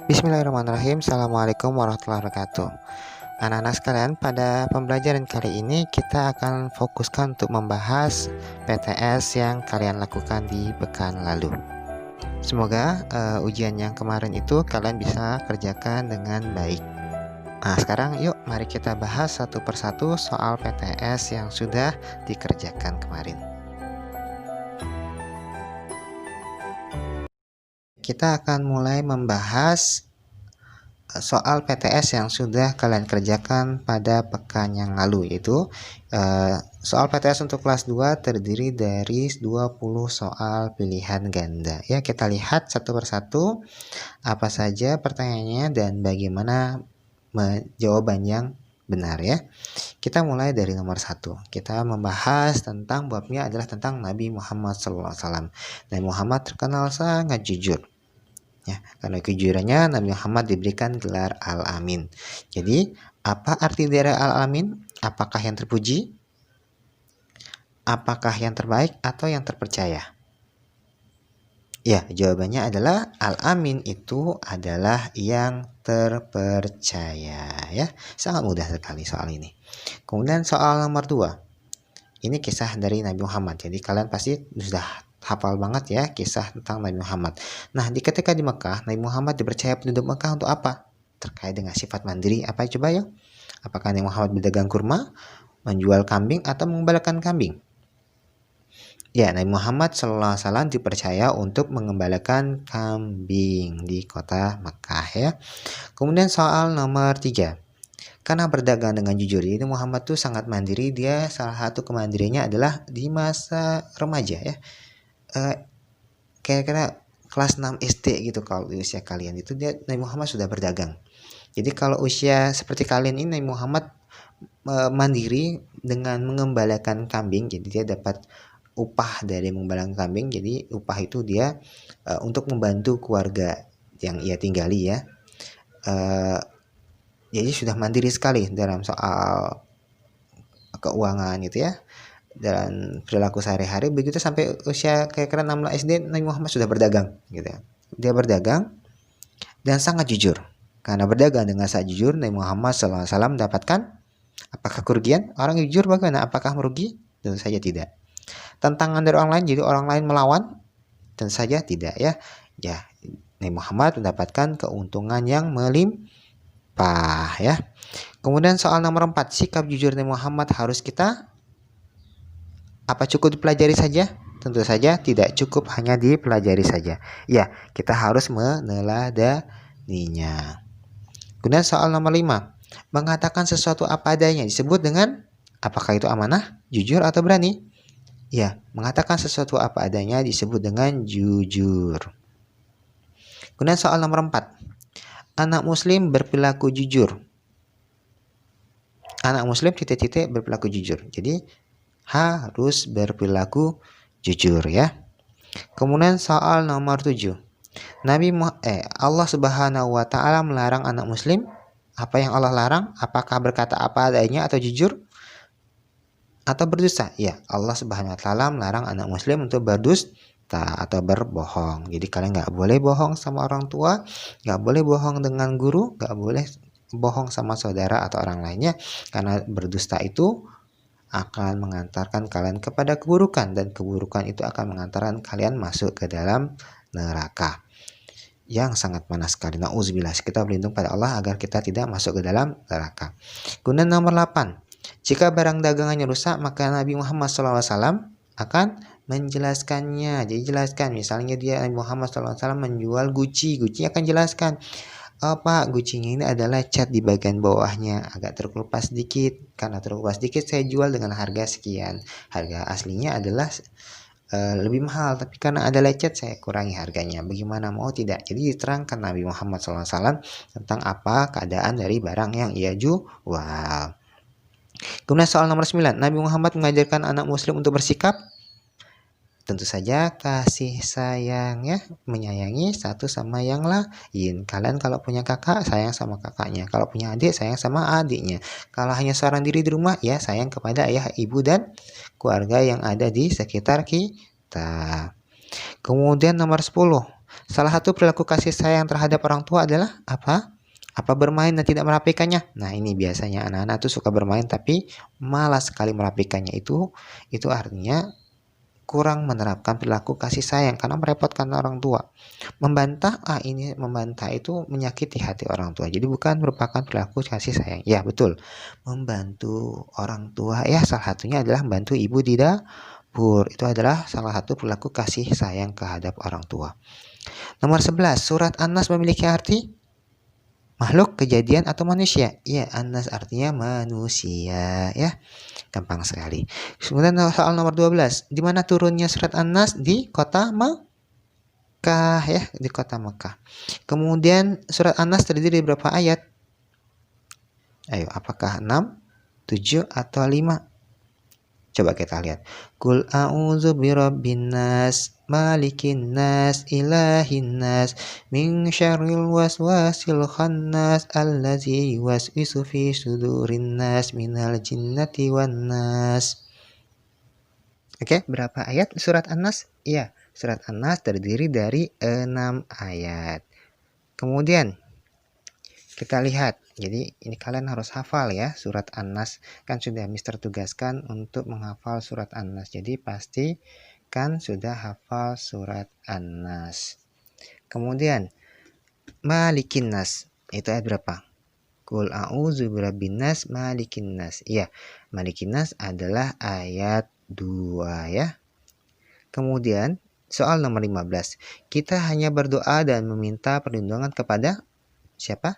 Bismillahirrahmanirrahim. Assalamualaikum warahmatullahi wabarakatuh. Anak-anak sekalian, pada pembelajaran kali ini kita akan fokuskan untuk membahas PTS yang kalian lakukan di pekan lalu. Semoga ujian yang kemarin itu kalian bisa kerjakan dengan baik. Nah, sekarang yuk mari kita bahas satu persatu soal PTS yang sudah dikerjakan kemarin. Kita akan mulai membahas soal PTS yang sudah kalian kerjakan pada pekan yang lalu, yaitu soal PTS untuk kelas 2 terdiri dari 20 soal pilihan ganda. Ya, kita lihat satu persatu apa saja pertanyaannya dan bagaimana jawaban yang benar ya. Kita mulai dari nomor 1. Kita membahas tentang babnya adalah tentang Nabi Muhammad SAW. Nabi Muhammad terkenal sangat jujur. Ya, karena kejujurannya Nabi Muhammad diberikan gelar Al-Amin. Jadi, apa arti dari Al-Amin? Apakah yang terpuji? Apakah yang terbaik atau yang terpercaya? Ya, jawabannya adalah Al-Amin itu adalah yang terpercaya ya. Sangat mudah sekali soal ini. Kemudian soal nomor 2. Ini kisah dari Nabi Muhammad. Jadi kalian pasti sudah hafal banget ya kisah tentang Nabi Muhammad. Nah, ketika di Mekah, Nabi Muhammad dipercaya penduduk Mekah untuk apa? Terkait dengan sifat mandiri apa coba ya? Apakah Nabi Muhammad berdagang kurma, menjual kambing atau mengembalakan kambing? Ya, Nabi Muhammad SAW dipercaya untuk mengembalakan kambing di kota Mekah ya. Kemudian soal nomor 3. Karena berdagang dengan jujur, ini Muhammad tuh sangat mandiri. Dia salah satu kemandiriannya adalah di masa remaja ya. Kira-kira kelas 6 SD gitu kalau di usia kalian itu Nabi Muhammad sudah berdagang. Jadi kalau usia seperti kalian ini Nabi Muhammad mandiri dengan mengembalakan kambing. Jadi dia dapat upah dari mengembalakan kambing. Jadi upah itu dia untuk membantu keluarga yang ia tinggali ya. Jadi sudah mandiri sekali dalam soal keuangan gitu ya. Dan perilaku sehari-hari. Begitu sampai usia kira-kira 16 SD Nabi Muhammad sudah berdagang gitu ya. Dia berdagang dan sangat jujur. Karena berdagang dengan sangat jujur, Nabi Muhammad SAW mendapatkan apakah kerugian? Orang jujur bagaimana? Apakah merugi? Tentu saja tidak. Tantangan dari orang lain, jadi orang lain melawan? Tentu saja tidak ya. Ya, Nabi Muhammad mendapatkan keuntungan yang melimpah ya. Kemudian soal nomor 4, sikap jujur Nabi Muhammad harus kita apa cukup dipelajari saja? Tentu saja tidak cukup hanya dipelajari saja. Ya, kita harus meneladaninya. Kemudian soal nomor 5. Mengatakan sesuatu apa adanya disebut dengan apakah itu amanah, jujur atau berani? Ya, mengatakan sesuatu apa adanya disebut dengan jujur. Kemudian soal nomor 4. Anak muslim berperilaku jujur. Anak muslim titik-titik berperilaku jujur. Jadi harus berperilaku jujur ya. Kemudian soal nomor 7. Allah Subhanahu wa taala melarang anak muslim. Apa yang Allah larang? Apakah berkata apa adanya atau jujur? Atau berdusta? Ya, Allah Subhanahu wa taala melarang anak muslim untuk berdusta atau berbohong. Jadi kalian nggak boleh bohong sama orang tua, nggak boleh bohong dengan guru, nggak boleh bohong sama saudara atau orang lainnya, karena berdusta itu akan mengantarkan kalian kepada keburukan, dan keburukan itu akan mengantarkan kalian masuk ke dalam neraka yang sangat panas sekali. Nauzubillah, kita berlindung pada Allah agar kita tidak masuk ke dalam neraka. Kemudian nomor 8. Jika barang dagangannya rusak, maka Nabi Muhammad SAW akan menjelaskannya. Jadi jelaskan, misalnya Nabi Muhammad SAW menjual Gucci akan jelaskan, Pak, Gucci-nya ini adalah cat di bagian bawahnya agak terkelupas sedikit. Karena terkelupas sedikit saya jual dengan harga sekian. Harga aslinya adalah lebih mahal, tapi karena ada lecet saya kurangi harganya. Bagaimana mau tidak? Jadi diterangkan Nabi Muhammad SAW tentang apa keadaan dari barang yang ia jual. Kemudian soal nomor 9. Nabi Muhammad mengajarkan anak muslim untuk bersikap tentu saja kasih sayang ya, menyayangi satu sama yang lain. Kalian kalau punya kakak, sayang sama kakaknya. Kalau punya adik, sayang sama adiknya. Kalau hanya seorang diri di rumah, ya sayang kepada ayah, ibu, dan keluarga yang ada di sekitar kita. Kemudian nomor 10. Salah satu perilaku kasih sayang terhadap orang tua adalah apa? Apa bermain dan tidak merapikannya? Nah, ini biasanya anak-anak tuh suka bermain tapi malas sekali merapikannya. Itu artinya kurang menerapkan perilaku kasih sayang karena merepotkan orang tua. Membantah, ini membantah itu menyakiti hati orang tua. Jadi bukan merupakan perilaku kasih sayang. Ya, betul. Membantu orang tua ya salah satunya adalah membantu ibu di dapur. Itu adalah salah satu perilaku kasih sayang terhadap orang tua. Nomor 11, surat An-Nas memiliki arti makhluk, kejadian, atau manusia? Iya, An-Nas artinya manusia ya. Gampang sekali. Kemudian soal nomor 12. Di mana turunnya surat An-Nas? Di kota Mekah ya, di kota Mekah. Kemudian surat An-Nas terdiri dari berapa ayat? Ayo, apakah 6, 7, atau 5? Coba kita lihat. Qul a'udzu birabbin nas, malikin nas, ilahin nas, min syarril waswasil khannas, allazi yuwaswisu fi sudurin nas, minal jinnati wan nas. Oke, berapa ayat surat An-Nas? Iya, surat An-Nas terdiri dari 6 ayat. Kemudian kita lihat, jadi ini kalian harus hafal ya surat An-Nas. Kan sudah Mister tugaskan untuk menghafal surat An-Nas. Jadi pastikan sudah hafal surat An-Nas. Kemudian Malikin Nas, itu ayat berapa? Qul a'udzu birabbin nas malikin nas. Iya, Malikin Nas adalah ayat 2 ya. Kemudian soal nomor 15. Kita hanya berdoa dan meminta perlindungan kepada siapa?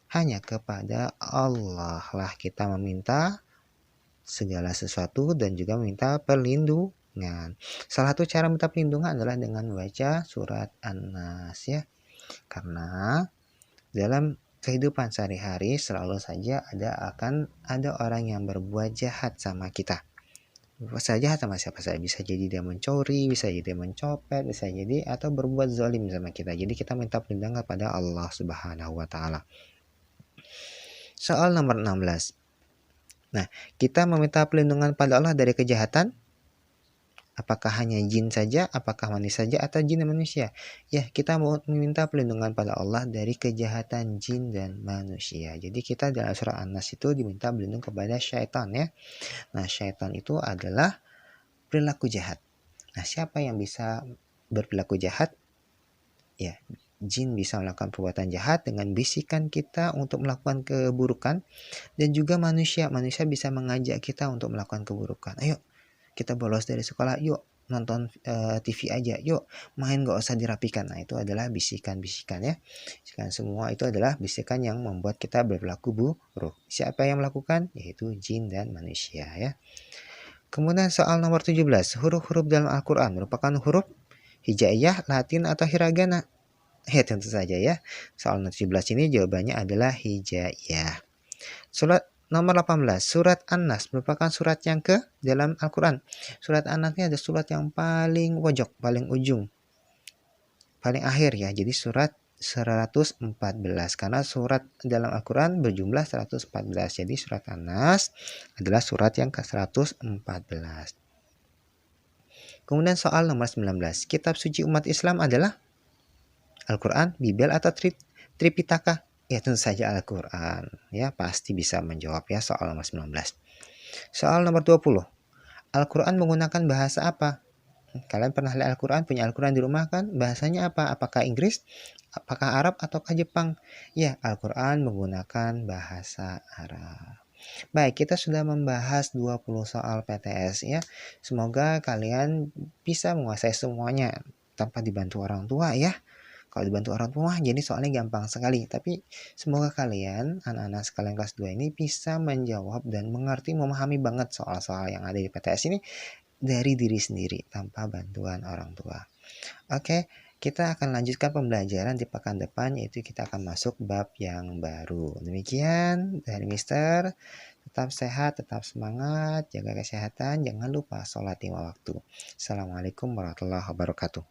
Hanya kepada Allah lah kita meminta segala sesuatu dan juga meminta perlindungan. Salah satu cara minta perlindungan adalah dengan membaca surat An-Nas ya. Karena dalam kehidupan sehari-hari selalu saja akan ada orang yang berbuat jahat sama kita. Berbuat jahat sama siapa saja, bisa jadi dia mencuri, bisa jadi dia mencopet, bisa jadi atau berbuat zalim sama kita. Jadi kita minta perlindungan kepada Allah Subhanahu wa taala. Soal nomor 16. Nah, kita meminta perlindungan pada Allah dari kejahatan. Apakah hanya jin saja, apakah manusia saja, atau jin dan manusia? Ya, kita mau meminta perlindungan pada Allah dari kejahatan jin dan manusia. Jadi kita dalam surah An-Nas itu diminta berlindung kepada syaitan ya. Nah, syaitan itu adalah perilaku jahat. Nah, siapa yang bisa berperilaku jahat? Ya, jin bisa melakukan perbuatan jahat dengan bisikan kita untuk melakukan keburukan, dan juga manusia bisa mengajak kita untuk melakukan keburukan. Ayo kita bolos dari sekolah, yuk nonton TV aja, yuk main gak usah dirapikan. Nah, itu adalah bisikan-bisikan ya. Bisikan semua itu adalah bisikan yang membuat kita berperilaku buruk. Siapa yang melakukan? Yaitu jin dan manusia ya. Kemudian soal nomor 17. Huruf-huruf dalam Al-Quran merupakan huruf hijaiyah, latin, atau hiragana? Ya, tentu saja ya. Soal 17 ini jawabannya adalah hijaiyah. Surat nomor 18. Surat An-Nas merupakan surat yang ke dalam Al-Quran. Surat An-Nas ini ada surat yang paling pojok, paling ujung, paling akhir ya. Jadi surat 114. Karena surat dalam Al-Quran berjumlah 114. Jadi surat An-Nas adalah surat yang ke-114. Kemudian soal nomor 19. Kitab suci umat Islam adalah Al-Quran, Bible, atau Tripitaka? Ya, tentu saja Al-Quran. Ya, pasti bisa menjawab ya soal nomor 19. Soal nomor 20. Al-Quran menggunakan bahasa apa? Kalian pernah lihat Al-Quran, punya Al-Quran di rumah kan? Bahasanya apa? Apakah Inggris, apakah Arab, ataukah Jepang? Ya, Al-Quran menggunakan bahasa Arab. Baik, kita sudah membahas 20 soal PTS ya. Semoga kalian bisa menguasai semuanya tanpa dibantu orang tua ya. Kalau dibantu orang tua jadi soalnya gampang sekali. Tapi semoga kalian, anak-anak sekalian kelas 2 ini bisa menjawab dan mengerti, memahami banget soal-soal yang ada di PTS ini dari diri sendiri tanpa bantuan orang tua. Oke, kita akan lanjutkan pembelajaran di pekan depan, yaitu kita akan masuk bab yang baru. Demikian dari Mister. Tetap sehat, tetap semangat, jaga kesehatan, jangan lupa sholat 5 waktu. Assalamualaikum warahmatullahi wabarakatuh.